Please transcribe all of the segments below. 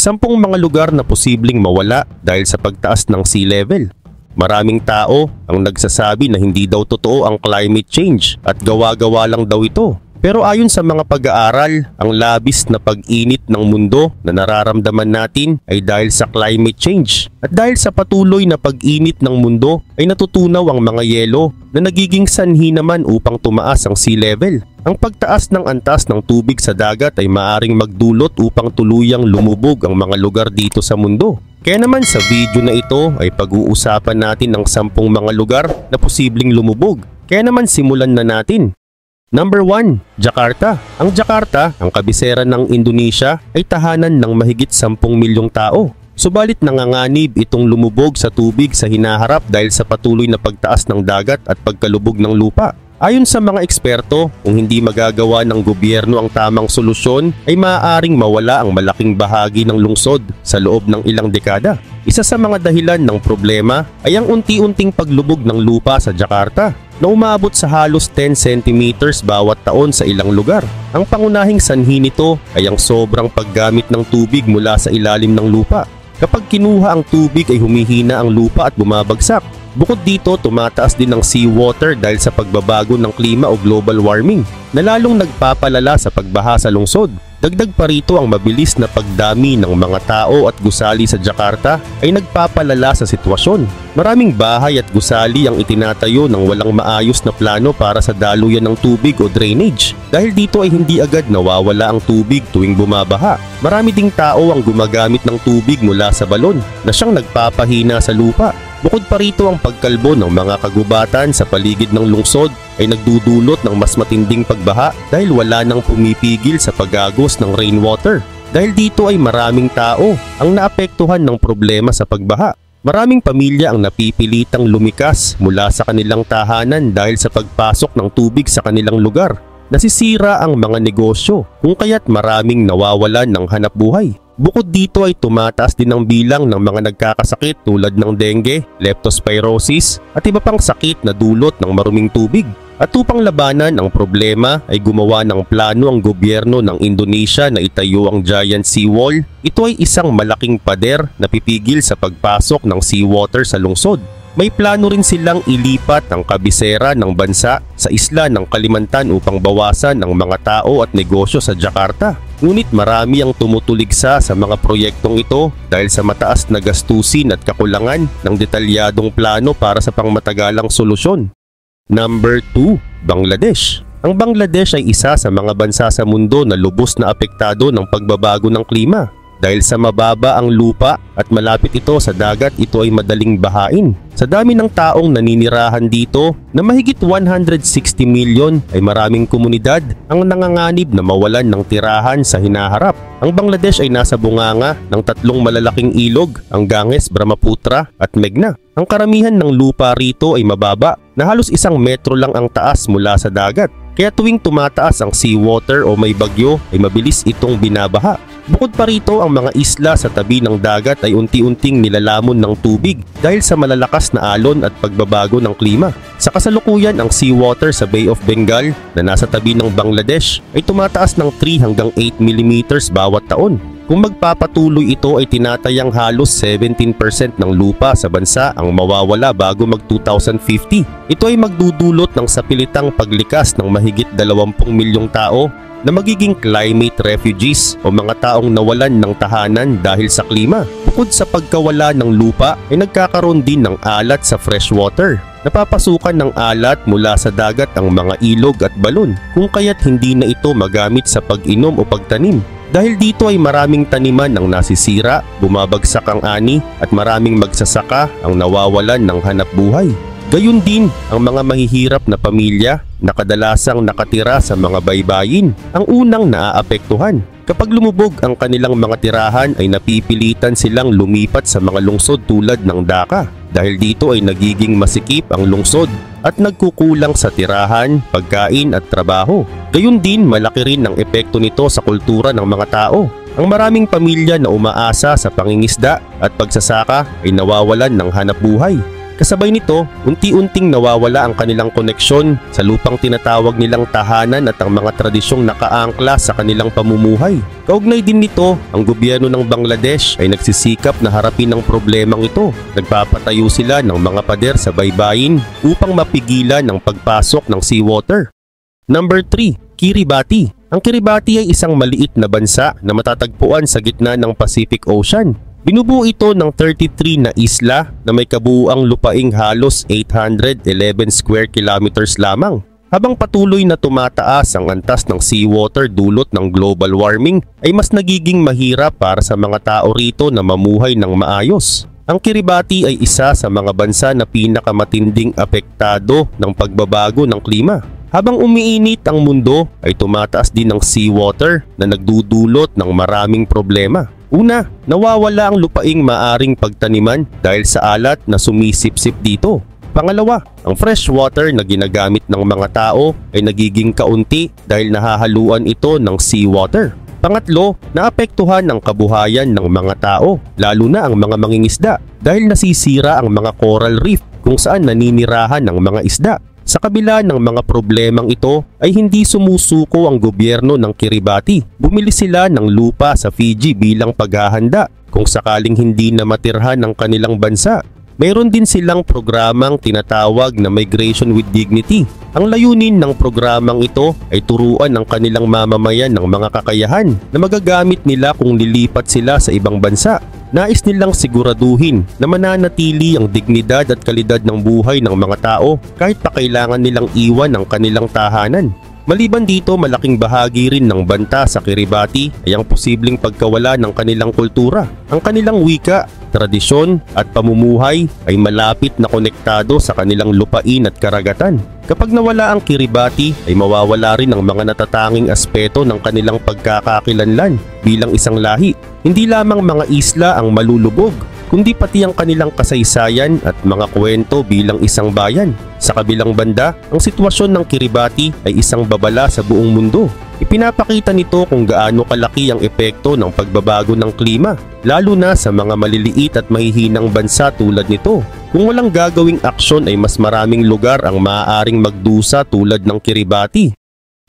10 mga lugar na posibleng mawala dahil sa pagtaas ng sea level. Maraming tao ang nagsasabi na hindi daw totoo ang climate change at gawa-gawa lang daw ito. Pero ayon sa mga pag-aaral, ang labis na pag-init ng mundo na nararamdaman natin ay dahil sa climate change. At dahil sa patuloy na pag-init ng mundo ay natutunaw ang mga yelo na nagiging sanhi naman upang tumaas ang sea level. Ang pagtaas ng antas ng tubig sa dagat ay maaring magdulot upang tuluyang lumubog ang mga lugar dito sa mundo. Kaya naman sa video na ito ay pag-uusapan natin ang 10 mga lugar na posibleng lumubog. Kaya naman simulan na natin. Number 1, Jakarta. Ang Jakarta, ang kabisera ng Indonesia, ay tahanan ng mahigit 10 milyong tao. Subalit nanganganib itong lumubog sa tubig sa hinaharap dahil sa patuloy na pagtaas ng dagat at pagkalubog ng lupa. Ayon sa mga eksperto, kung hindi magagawa ng gobyerno ang tamang solusyon, ay maaaring mawala ang malaking bahagi ng lungsod sa loob ng ilang dekada. Isa sa mga dahilan ng problema ay ang unti-unting paglubog ng lupa sa Jakarta na umabot sa halos 10 centimeters bawat taon sa ilang lugar. Ang pangunahing sanhi nito ay ang sobrang paggamit ng tubig mula sa ilalim ng lupa. Kapag kinuha ang tubig ay humihina ang lupa at bumabagsak. Bukod dito, tumataas din ang seawater dahil sa pagbabago ng klima o global warming na lalong nagpapalala sa pagbaha sa lungsod. Dagdag pa rito ang mabilis na pagdami ng mga tao at gusali sa Jakarta ay nagpapalala sa sitwasyon. Maraming bahay at gusali ang itinatayo ng walang maayos na plano para sa daluyan ng tubig o drainage. Dahil dito ay hindi agad nawawala ang tubig tuwing bumabaha. Marami ding tao ang gumagamit ng tubig mula sa balon na siyang nagpapahina sa lupa. Bukod pa rito ang pagkalbo ng mga kagubatan sa paligid ng lungsod ay nagdudulot ng mas matinding pagbaha dahil wala nang pumipigil sa pag-agos ng rainwater. Dahil dito ay maraming tao ang naapektuhan ng problema sa pagbaha. Maraming pamilya ang napipilitang lumikas mula sa kanilang tahanan dahil sa pagpasok ng tubig sa kanilang lugar. Nasisira ang mga negosyo kung kaya't maraming nawawalan ng hanapbuhay. Bukod dito ay tumataas din ang bilang ng mga nagkakasakit tulad ng dengue, leptospirosis at iba pang sakit na dulot ng maruming tubig. At upang labanan ang problema ay gumawa ng plano ang gobyerno ng Indonesia na itayo ang giant seawall. Ito ay isang malaking pader na pipigil sa pagpasok ng seawater sa lungsod. May plano rin silang ilipat ang kabisera ng bansa sa isla ng Kalimantan upang bawasan ang mga tao at negosyo sa Jakarta. Ngunit marami ang tumutuligsa sa mga proyektong ito dahil sa mataas na gastusin at kakulangan ng detalyadong plano para sa pangmatagalang solusyon. Number 2, Bangladesh. Ang Bangladesh ay isa sa mga bansa sa mundo na lubos na apektado ng pagbabago ng klima. Dahil sa mababa ang lupa at malapit ito sa dagat, ito ay madaling bahain. Sa dami ng taong naninirahan dito na mahigit 160 milyon ay maraming komunidad ang nanganganib na mawalan ng tirahan sa hinaharap. Ang Bangladesh ay nasa bunganga ng 3 malalaking ilog, ang Ganges, Brahmaputra at Meghna. Ang karamihan ng lupa rito ay mababa na halos 1 metro lang ang taas mula sa dagat. Kaya tuwing tumataas ang seawater o may bagyo ay mabilis itong binabaha. Bukod pa rito, ang mga isla sa tabi ng dagat ay unti-unting nilalamon ng tubig dahil sa malalakas na alon at pagbabago ng klima. Sa kasalukuyan, ang seawater sa Bay of Bengal na nasa tabi ng Bangladesh ay tumataas ng 3 hanggang 8 mm bawat taon. Kung magpapatuloy ito ay tinatayang halos 17% ng lupa sa bansa ang mawawala bago mag-2050. Ito ay magdudulot ng sapilitang paglikas ng mahigit 20 milyong tao na magiging climate refugees o mga taong nawalan ng tahanan dahil sa klima. Bukod sa pagkawala ng lupa ay nagkakaroon din ng alat sa freshwater. Napapasukan ng alat mula sa dagat ang mga ilog at balon kung kaya't hindi na ito magamit sa pag-inom o pagtanim. Dahil dito ay maraming taniman ang nasisira, bumabagsak ang ani at maraming magsasaka ang nawawalan ng hanapbuhay. Gayun din ang mga mahihirap na pamilya na kadalasang nakatira sa mga baybayin ang unang naaapektuhan. Kapag lumubog ang kanilang mga tirahan ay napipilitan silang lumipat sa mga lungsod tulad ng Dhaka. Dahil dito ay nagiging masikip ang lungsod at nagkukulang sa tirahan, pagkain at trabaho. Gayun din malaki rin ang epekto nito sa kultura ng mga tao. Ang maraming pamilya na umaasa sa pangingisda at pagsasaka ay nawawalan ng hanapbuhay. Kasabay nito, unti-unting nawawala ang kanilang koneksyon sa lupang tinatawag nilang tahanan at ang mga tradisyong nakaangkla sa kanilang pamumuhay. Kaugnay din nito, ang gobyerno ng Bangladesh ay nagsisikap na harapin ang problemang ito. Nagpapatayo sila ng mga pader sa baybayin upang mapigilan ang pagpasok ng seawater. Number 3. Kiribati. Ang Kiribati ay isang maliit na bansa na matatagpuan sa gitna ng Pacific Ocean. Binubuo ito ng 33 na isla na may kabuuang lupaing halos 811 square kilometers lamang. Habang patuloy na tumataas ang antas ng seawater dulot ng global warming, ay mas nagiging mahirap para sa mga tao rito na mamuhay ng maayos. Ang Kiribati ay isa sa mga bansa na pinakamatinding apektado ng pagbabago ng klima. Habang umiinit ang mundo, ay tumataas din ang seawater na nagdudulot ng maraming problema. Una, nawawala ang lupaing maaring pagtaniman dahil sa alat na sumisipsip dito. Pangalawa, ang fresh water na ginagamit ng mga tao ay nagiging kaunti dahil nahahaluan ito ng seawater. Pangatlo, naapektuhan ang kabuhayan ng mga tao, lalo na ang mga mangingisda dahil nasisira ang mga coral reef kung saan naninirahan ng mga isda. Sa kabila ng mga problemang ito ay hindi sumusuko ang gobyerno ng Kiribati. Bumili sila ng lupa sa Fiji bilang paghahanda kung sakaling hindi na matirhan ng kanilang bansa. Mayroon din silang programang tinatawag na Migration with Dignity. Ang layunin ng programang ito ay turuan ang kanilang mamamayan ng mga kakayahan na magagamit nila kung lilipat sila sa ibang bansa. Nais nilang siguraduhin na mananatili ang dignidad at kalidad ng buhay ng mga tao kahit pa kailangan nilang iwan ang kanilang tahanan. Maliban dito, malaking bahagi rin ng banta sa Kiribati ay ang posibleng pagkawala ng kanilang kultura. Ang kanilang wika, tradisyon at pamumuhay ay malapit na konektado sa kanilang lupain at karagatan. Kapag nawala ang Kiribati ay mawawala rin ang mga natatanging aspeto ng kanilang pagkakakilanlan bilang isang lahi. Hindi lamang mga isla ang malulubog, kundi pati ang kanilang kasaysayan at mga kwento bilang isang bayan. Sa kabilang banda, ang sitwasyon ng Kiribati ay isang babala sa buong mundo. Ipinapakita nito kung gaano kalaki ang epekto ng pagbabago ng klima, lalo na sa mga maliliit at mahihinang bansa tulad nito. Kung walang gagawing aksyon ay mas maraming lugar ang maaaring magdusa tulad ng Kiribati.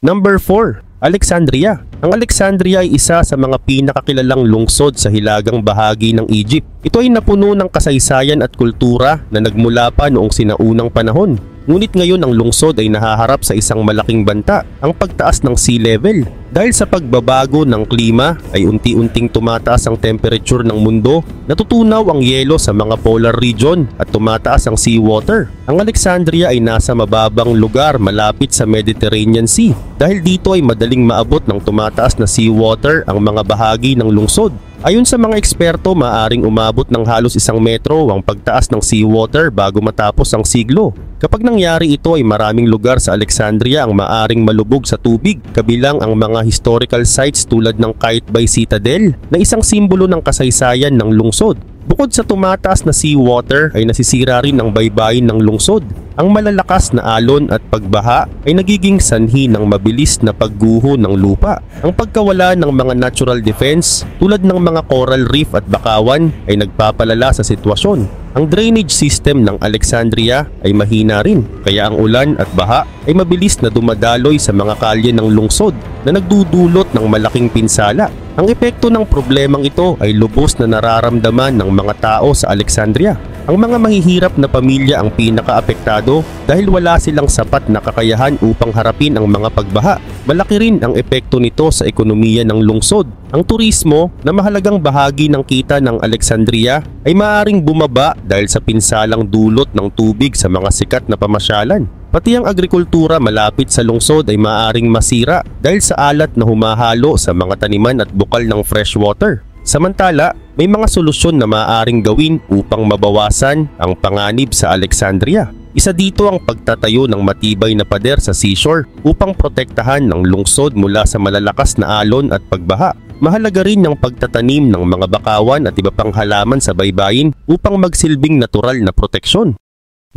Number 4. Alexandria. Ang Alexandria ay isa sa mga pinakakilalang lungsod sa hilagang bahagi ng Egypt. Ito ay napuno ng kasaysayan at kultura na nagmula pa noong sinaunang panahon. Ngunit ngayon ang lungsod ay nahaharap sa isang malaking banta, ang pagtaas ng sea level. Dahil sa pagbabago ng klima ay unti-unting tumataas ang temperature ng mundo, natutunaw ang yelo sa mga polar region at tumataas ang seawater. Ang Alexandria ay nasa mababang lugar malapit sa Mediterranean Sea. Dahil dito ay madaling maabot ng tumataas na seawater ang mga bahagi ng lungsod. Ayon sa mga eksperto, maaring umabot ng halos 1 metro ang pagtaas ng seawater bago matapos ang siglo. Kapag nangyari ito ay maraming lugar sa Alexandria ang maaring malubog sa tubig, kabilang ang mga historical sites tulad ng Qaitbay Citadel na isang simbolo ng kasaysayan ng lungsod. Bukod sa tumataas na seawater ay nasisira rin ang baybayin ng lungsod. Ang malalakas na alon at pagbaha ay nagiging sanhi ng mabilis na pagguho ng lupa. Ang pagkawala ng mga natural defense tulad ng mga coral reef at bakawan ay nagpapalala sa sitwasyon. Ang drainage system ng Alexandria ay mahina rin, kaya ang ulan at baha ay mabilis na dumadaloy sa mga kalye ng lungsod na nagdudulot ng malaking pinsala. Ang epekto ng problemang ito ay lubos na nararamdaman ng mga tao sa Alexandria. Ang mga mahihirap na pamilya ang pinakaapektado dahil wala silang sapat na kakayahan upang harapin ang mga pagbaha. Malaki rin ang epekto nito sa ekonomiya ng lungsod. Ang turismo na mahalagang bahagi ng kita ng Alexandria ay maaaring bumaba dahil sa pinsalang dulot ng tubig sa mga sikat na pamasyalan. Pati ang agrikultura malapit sa lungsod ay maaaring masira dahil sa alat na humahalo sa mga taniman at bukal ng fresh water. Samantala, may mga solusyon na maaaring gawin upang mabawasan ang panganib sa Alexandria. Isa dito ang pagtatayo ng matibay na pader sa seashore upang protektahan ng lungsod mula sa malalakas na alon at pagbaha. Mahalaga rin ang pagtatanim ng mga bakawan at iba pang halaman sa baybayin upang magsilbing natural na proteksyon.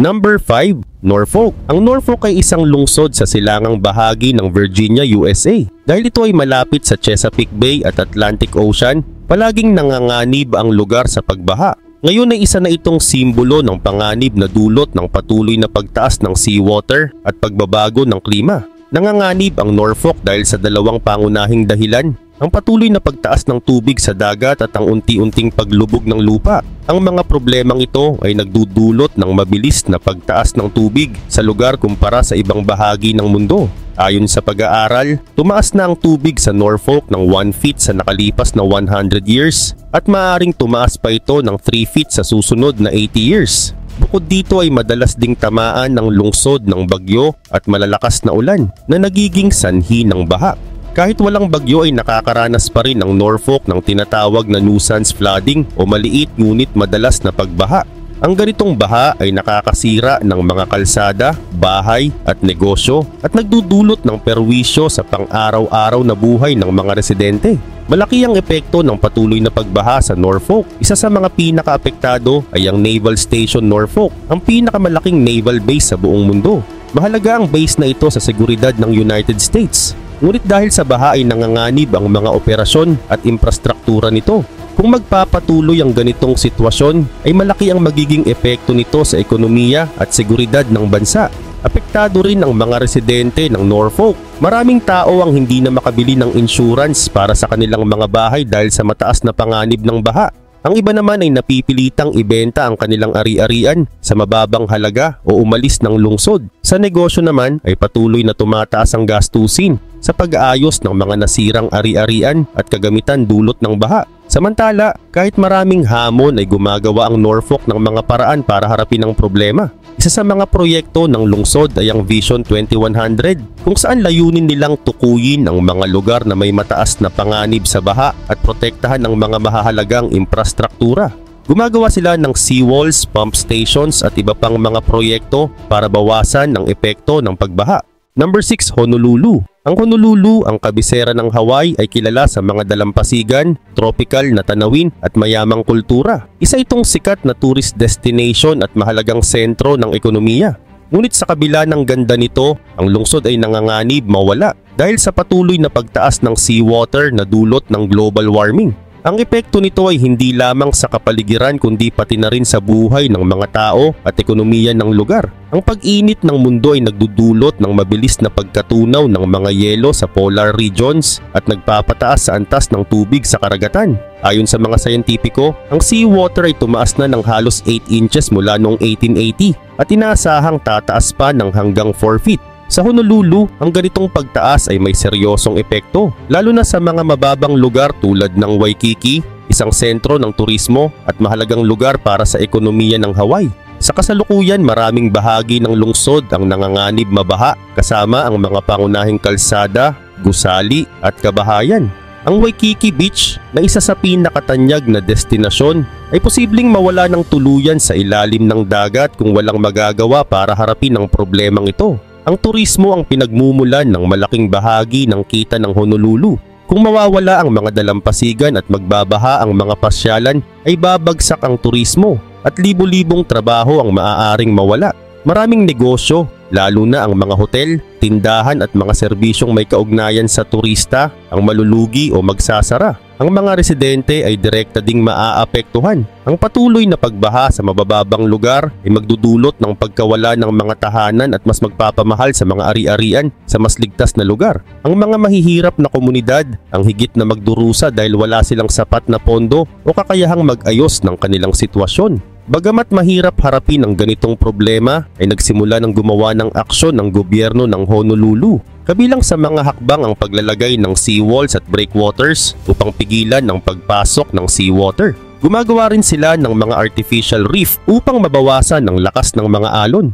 Number 5. Norfolk. Ang Norfolk ay isang lungsod sa silangang bahagi ng Virginia, USA. Dahil ito ay malapit sa Chesapeake Bay at Atlantic Ocean, palaging nanganganib ang lugar sa pagbaha. Ngayon ay isa na itong simbolo ng panganib na dulot ng patuloy na pagtaas ng seawater at pagbabago ng klima. Nanganganib ang Norfolk dahil sa dalawang pangunahing dahilan: ang patuloy na pagtaas ng tubig sa dagat at ang unti-unting paglubog ng lupa. Ang mga problemang ito ay nagdudulot ng mabilis na pagtaas ng tubig sa lugar kumpara sa ibang bahagi ng mundo. Ayon sa pag-aaral, tumaas na ang tubig sa Norfolk ng 1 feet sa nakalipas na 100 years at maaaring tumaas pa ito ng 3 feet sa susunod na 80 years. Bukod dito ay madalas ding tamaan ng lungsod ng bagyo at malalakas na ulan na nagiging sanhi ng baha. Kahit walang bagyo ay nakakaranas pa rin ang Norfolk ng tinatawag na nuisance flooding o maliit ngunit madalas na pagbaha. Ang ganitong baha ay nakakasira ng mga kalsada, bahay at negosyo at nagdudulot ng perwisyo sa pang-araw-araw na buhay ng mga residente. Malaki ang epekto ng patuloy na pagbaha sa Norfolk. Isa sa mga pinaka-apektado ay ang Naval Station Norfolk, ang pinakamalaking naval base sa buong mundo. Mahalaga ang base na ito sa seguridad ng United States. Ngunit dahil sa baha ay nanganganib ang mga operasyon at infrastruktura nito. Kung magpapatuloy ang ganitong sitwasyon, ay malaki ang magiging epekto nito sa ekonomiya at seguridad ng bansa. Apektado rin ang mga residente ng Norfolk. Maraming tao ang hindi na makabili ng insurance para sa kanilang mga bahay dahil sa mataas na panganib ng baha. Ang iba naman ay napipilitang ibenta ang kanilang ari-arian sa mababang halaga o umalis ng lungsod. Sa negosyo naman ay patuloy na tumataas ang gastusin sa pag-aayos ng mga nasirang ari-arian at kagamitan dulot ng baha. Samantala, kahit maraming hamon ay gumagawa ang Norfolk ng mga paraan para harapin ang problema. Isa sa mga proyekto ng lungsod ay ang Vision 2100 kung saan layunin nilang tukuyin ang mga lugar na may mataas na panganib sa baha at protektahan ang mga mahahalagang infrastruktura. Gumagawa sila ng seawalls, pump stations at iba pang mga proyekto para bawasan ang epekto ng pagbaha. Number 6, Honolulu. Ang Honolulu, ang kabisera ng Hawaii, ay kilala sa mga dalampasigan, tropical na tanawin at mayamang kultura. Isa itong sikat na tourist destination at mahalagang sentro ng ekonomiya. Ngunit sa kabila ng ganda nito, ang lungsod ay nanganganib mawala dahil sa patuloy na pagtaas ng seawater na dulot ng global warming. Ang epekto nito ay hindi lamang sa kapaligiran kundi pati na rin sa buhay ng mga tao at ekonomiya ng lugar. Ang pag-init ng mundo ay nagdudulot ng mabilis na pagkatunaw ng mga yelo sa polar regions at nagpapataas sa antas ng tubig sa karagatan. Ayon sa mga sayentipiko, ang seawater ay tumaas na ng halos 8 inches mula noong 1880 at inaasahang tataas pa ng hanggang 4 feet. Sa Honolulu, ang ganitong pagtaas ay may seryosong epekto, lalo na sa mga mababang lugar tulad ng Waikiki, isang sentro ng turismo at mahalagang lugar para sa ekonomiya ng Hawaii. Sa kasalukuyan, maraming bahagi ng lungsod ang nanganganib mabaha kasama ang mga pangunahing kalsada, gusali at kabahayan. Ang Waikiki Beach, na isa sa pinakatanyag na destinasyon, ay posibleng mawala ng tuluyan sa ilalim ng dagat kung walang magagawa para harapin ang problemang ito. Ang turismo ang pinagmumulan ng malaking bahagi ng kita ng Honolulu. Kung mawawala ang mga dalampasigan at magbabaha ang mga pasyalan, ay babagsak ang turismo at libo-libong trabaho ang maaaring mawala. Maraming negosyo, lalo na ang mga hotel, tindahan at mga serbisyong may kaugnayan sa turista, ang malulugi o magsasara. Ang mga residente ay direkta ding maaapektuhan. Ang patuloy na pagbaha sa mabababang lugar ay magdudulot ng pagkawala ng mga tahanan at mas magpapamahal sa mga ari-arian sa mas ligtas na lugar. Ang mga mahihirap na komunidad ang higit na magdurusa dahil wala silang sapat na pondo o kakayahang mag-ayos ng kanilang sitwasyon. Bagamat mahirap harapin ang ganitong problema, ay nagsimula ng gumawa ng aksyon ng gobyerno ng Honolulu. Kabilang sa mga hakbang ang paglalagay ng seawalls at breakwaters upang pigilan ang pagpasok ng seawater. Gumagawa rin sila ng mga artificial reef upang mabawasan ang lakas ng mga alon.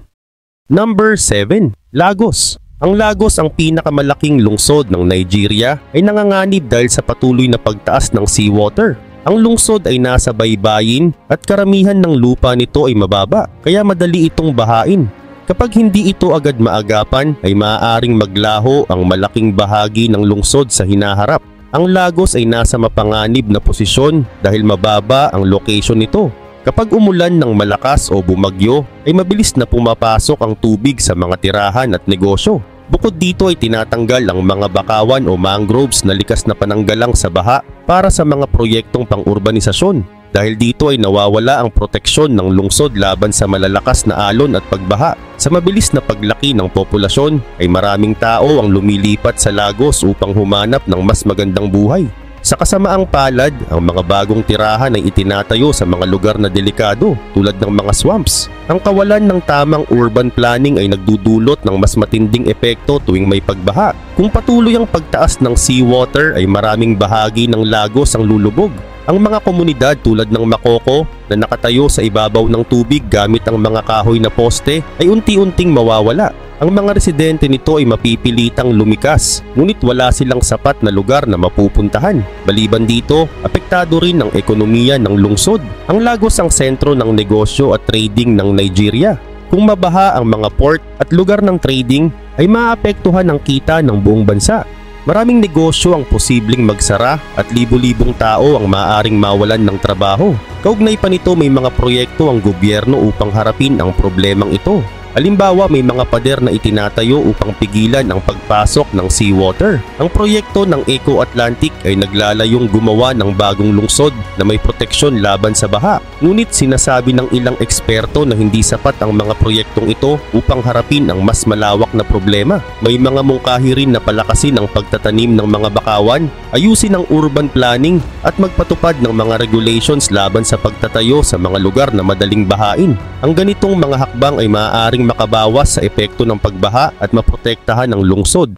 Number 7. Lagos. Ang Lagos, ang pinakamalaking lungsod ng Nigeria, ay nanganganib dahil sa patuloy na pagtaas ng seawater. Ang lungsod ay nasa baybayin at karamihan ng lupa nito ay mababa, kaya madali itong bahain. Kapag hindi ito agad maagapan, ay maaaring maglaho ang malaking bahagi ng lungsod sa hinaharap. Ang Lagos ay nasa mapanganib na posisyon dahil mababa ang location nito. Kapag umulan ng malakas o bumagyo, ay mabilis na pumapasok ang tubig sa mga tirahan at negosyo. Bukod dito ay tinatanggal ang mga bakawan o mangroves na likas na pananggalang sa baha para sa mga proyektong pang-urbanisasyon. Dahil dito ay nawawala ang proteksyon ng lungsod laban sa malalakas na alon at pagbaha. Sa mabilis na paglaki ng populasyon ay maraming tao ang lumilipat sa Lagos upang humanap ng mas magandang buhay. Sa kasamaang palad, ang mga bagong tirahan ay itinatayo sa mga lugar na delikado tulad ng mga swamps. Ang kawalan ng tamang urban planning ay nagdudulot ng mas matinding epekto tuwing may pagbaha. Kung patuloy ang pagtaas ng seawater ay maraming bahagi ng Lagos ang lulubog. Ang mga komunidad tulad ng Makoko na nakatayo sa ibabaw ng tubig gamit ang mga kahoy na poste ay unti-unting mawawala. Ang mga residente nito ay mapipilitang lumikas, ngunit wala silang sapat na lugar na mapupuntahan. Maliban dito, apektado rin ang ekonomiya ng lungsod. Ang Lagos ang sentro ng negosyo at trading ng Nigeria. Kung mabaha ang mga port at lugar ng trading, ay maapektuhan ang kita ng buong bansa. Maraming negosyo ang posibleng magsara at libo-libong tao ang maaaring mawalan ng trabaho. Kaugnay pa nito, may mga proyekto ang gobyerno upang harapin ang problemang ito. Halimbawa, may mga pader na itinatayo upang pigilan ang pagpasok ng seawater. Ang proyekto ng Eco Atlantic ay naglalayong gumawa ng bagong lungsod na may proteksyon laban sa baha. Ngunit sinasabi ng ilang eksperto na hindi sapat ang mga proyektong ito upang harapin ang mas malawak na problema. May mga mungkahi rin na palakasin ang pagtatanim ng mga bakawan, ayusin ang urban planning at magpatupad ng mga regulations laban sa pagtatayo sa mga lugar na madaling bahain. Ang ganitong mga hakbang ay maaaring makabawas sa epekto ng pagbaha at maprotektahan ang lungsod.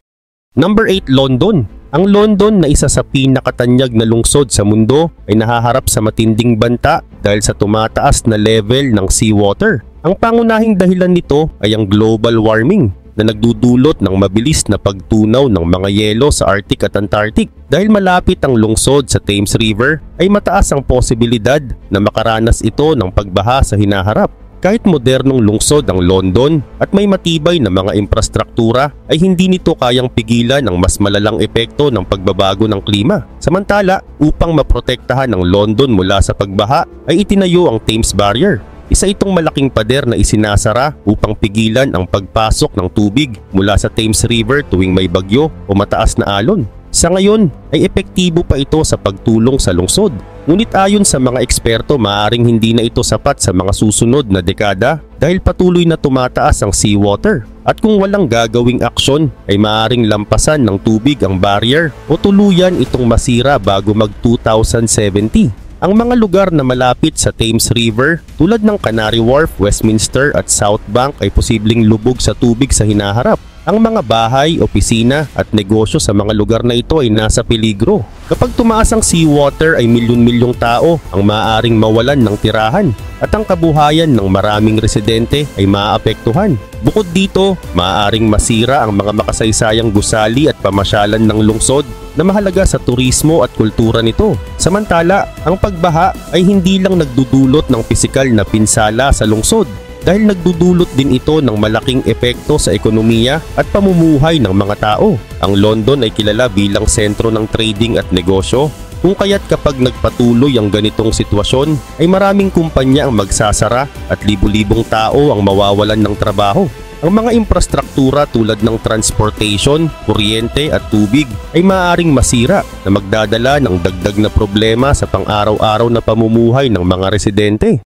Number 8, London. Ang London na isa sa pinakatanyag na lungsod sa mundo ay nahaharap sa matinding banta dahil sa tumataas na level ng seawater. Ang pangunahing dahilan nito ay ang global warming na nagdudulot ng mabilis na pagtunaw ng mga yelo sa Arctic at Antarctic. Dahil malapit ang lungsod sa Thames River, ay mataas ang posibilidad na makaranas ito ng pagbaha sa hinaharap. Kahit modernong lungsod ang London at may matibay na mga infrastruktura, ay hindi nito kayang pigilan ang mas malalang epekto ng pagbabago ng klima. Samantala, upang maprotektahan ang London mula sa pagbaha, ay itinayo ang Thames Barrier. Isa itong malaking pader na isinasara upang pigilan ang pagpasok ng tubig mula sa Thames River tuwing may bagyo o mataas na alon. Sa ngayon ay epektibo pa ito sa pagtulong sa lungsod. Ngunit ayon sa mga eksperto, maaaring hindi na ito sapat sa mga susunod na dekada dahil patuloy na tumataas ang seawater. At kung walang gagawing aksyon ay maaaring lampasan ng tubig ang barrier o tuluyan itong masira bago mag-2070. Ang mga lugar na malapit sa Thames River tulad ng Canary Wharf, Westminster at South Bank ay posibleng lubog sa tubig sa hinaharap. Ang mga bahay, opisina at negosyo sa mga lugar na ito ay nasa peligro. Kapag tumaas ang seawater ay milyon-milyong tao ang maaaring mawalan ng tirahan at ang kabuhayan ng maraming residente ay maaapektuhan. Bukod dito, maaaring masira ang mga makasaysayang gusali at pamasyalan ng lungsod na mahalaga sa turismo at kultura nito. Samantala, ang pagbaha ay hindi lang nagdudulot ng pisikal na pinsala sa lungsod dahil nagdudulot din ito ng malaking epekto sa ekonomiya at pamumuhay ng mga tao. Ang London ay kilala bilang sentro ng trading at negosyo, kung kaya't kapag nagpatuloy ang ganitong sitwasyon ay maraming kumpanya ang magsasara at libu-libong tao ang mawawalan ng trabaho. Ang mga infrastruktura tulad ng transportation, kuryente at tubig ay maaaring masira na magdadala ng dagdag na problema sa pang-araw-araw na pamumuhay ng mga residente.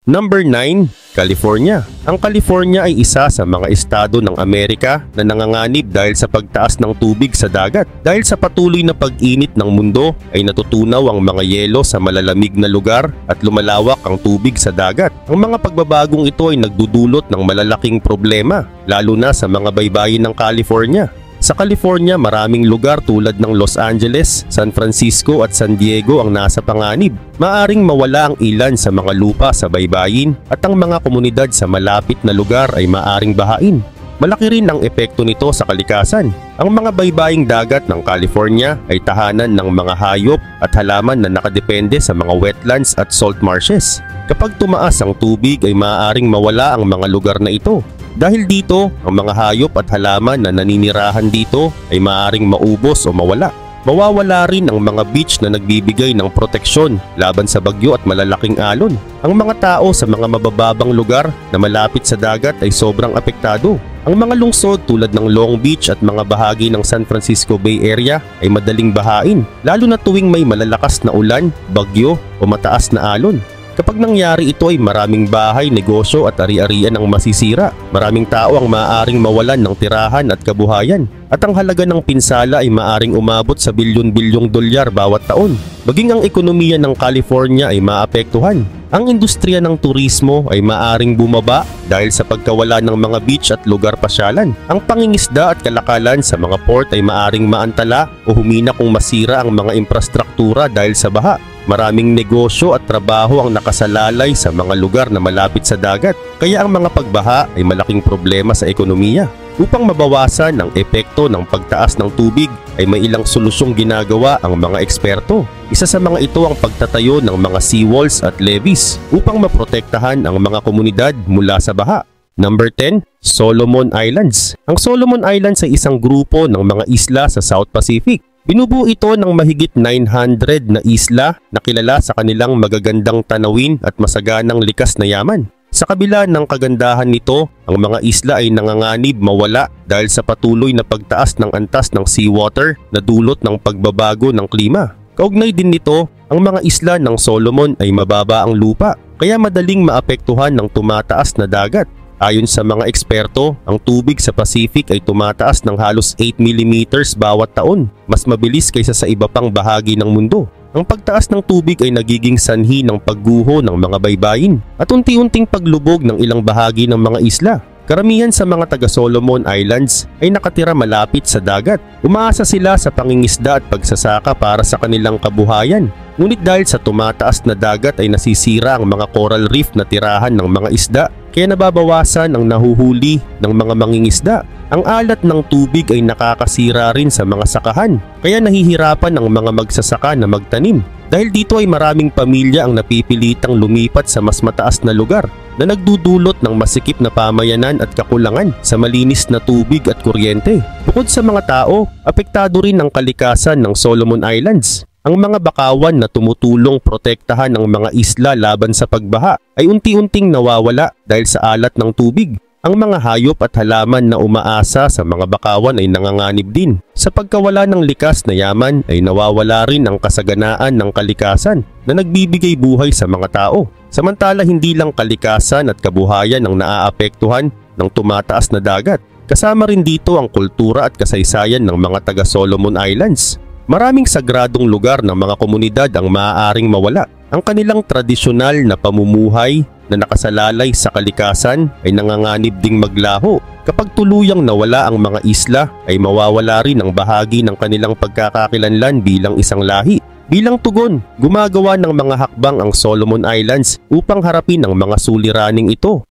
Number 9, California. Ang California ay isa sa mga estado ng Amerika na nanganganib dahil sa pagtaas ng tubig sa dagat. Dahil sa patuloy na pag-init ng mundo ay natutunaw ang mga yelo sa malalamig na lugar at lumalawak ang tubig sa dagat. Ang mga pagbabagong ito ay nagdudulot ng malalaking problema, lalo na sa mga baybayin ng California. Sa California, maraming lugar tulad ng Los Angeles, San Francisco at San Diego ang nasa panganib. Maaring mawala ang ilan sa mga lupa sa baybayin at ang mga komunidad sa malapit na lugar ay maaring bahain. Malaki rin ang epekto nito sa kalikasan. Ang mga baybaying dagat ng California ay tahanan ng mga hayop at halaman na nakadepende sa mga wetlands at salt marshes. Kapag tumaas ang tubig ay maaaring mawala ang mga lugar na ito. Dahil dito, ang mga hayop at halaman na naninirahan dito ay maaaring maubos o mawala. Mawawala rin ang mga beach na nagbibigay ng proteksyon laban sa bagyo at malalaking alon. Ang mga tao sa mga mabababang lugar na malapit sa dagat ay sobrang apektado. Ang mga lungsod tulad ng Long Beach at mga bahagi ng San Francisco Bay Area ay madaling bahain, lalo na tuwing may malalakas na ulan, bagyo o mataas na alon. Kapag nangyari ito ay maraming bahay, negosyo at ari-arian ang masisira. Maraming tao ang maaaring mawalan ng tirahan at kabuhayan. At ang halaga ng pinsala ay maaaring umabot sa bilyon-bilyong dolyar bawat taon. Maging ang ekonomiya ng California ay maapektuhan. Ang industriya ng turismo ay maaaring bumaba dahil sa pagkawala ng mga beach at lugar pasyalan. Ang pangingisda at kalakalan sa mga port ay maaaring maantala o humina kung masira ang mga infrastruktura dahil sa baha. Maraming negosyo at trabaho ang nakasalalay sa mga lugar na malapit sa dagat, kaya ang mga pagbaha ay malaking problema sa ekonomiya. Upang mabawasan ang epekto ng pagtaas ng tubig ay may ilang solusyong ginagawa ang mga eksperto. Isa sa mga ito ang pagtatayo ng mga seawalls at levees upang maprotektahan ang mga komunidad mula sa baha. Number 10. Solomon Islands. Ang Solomon Islands ay isang grupo ng mga isla sa South Pacific. Binubuo ito ng mahigit 900 na isla na kilala sa kanilang magagandang tanawin at masaganang likas na yaman. Sa kabila ng kagandahan nito, ang mga isla ay nanganganib mawala dahil sa patuloy na pagtaas ng antas ng seawater na dulot ng pagbabago ng klima. Kaugnay din nito, ang mga isla ng Solomon ay mababa ang lupa, kaya madaling maapektuhan ng tumataas na dagat. Ayon sa mga eksperto, ang tubig sa Pacific ay tumataas ng halos 8 mm bawat taon, mas mabilis kaysa sa iba pang bahagi ng mundo. Ang pagtaas ng tubig ay nagiging sanhi ng pagguho ng mga baybayin at unti-unting paglubog ng ilang bahagi ng mga isla. Karamihan sa mga taga Solomon Islands ay nakatira malapit sa dagat. Umaasa sila sa pangingisda at pagsasaka para sa kanilang kabuhayan. Ngunit dahil sa tumataas na dagat ay nasisira ang mga coral reef na tirahan ng mga isda, kaya nababawasan ang nahuhuli ng mga mangingisda. Ang alat ng tubig ay nakakasira rin sa mga sakahan, kaya nahihirapan ang mga magsasaka na magtanim. Dahil dito ay maraming pamilya ang napipilitang lumipat sa mas mataas na lugar na nagdudulot ng masikip na pamayanan at kakulangan sa malinis na tubig at kuryente. Bukod sa mga tao, apektado rin ang kalikasan ng Solomon Islands. Ang mga bakawan na tumutulong protektahan ang mga isla laban sa pagbaha ay unti-unting nawawala dahil sa alat ng tubig. Ang mga hayop at halaman na umaasa sa mga bakawan ay nanganganib din. Sa pagkawala ng likas na yaman ay nawawala rin ang kasaganaan ng kalikasan na nagbibigay buhay sa mga tao. Samantala hindi lang kalikasan at kabuhayan ang naaapektuhan ng tumataas na dagat. Kasama rin dito ang kultura at kasaysayan ng mga taga Solomon Islands. Maraming sagradong lugar ng mga komunidad ang maaaring mawala. Ang kanilang tradisyonal na pamumuhay na nakasalalay sa kalikasan ay nanganganib ding maglaho. Kapag tuluyang nawala ang mga isla ay mawawala rin ang bahagi ng kanilang pagkakakilanlan bilang isang lahi. Bilang tugon, gumagawa ng mga hakbang ang Solomon Islands upang harapin ang mga suliraning ito.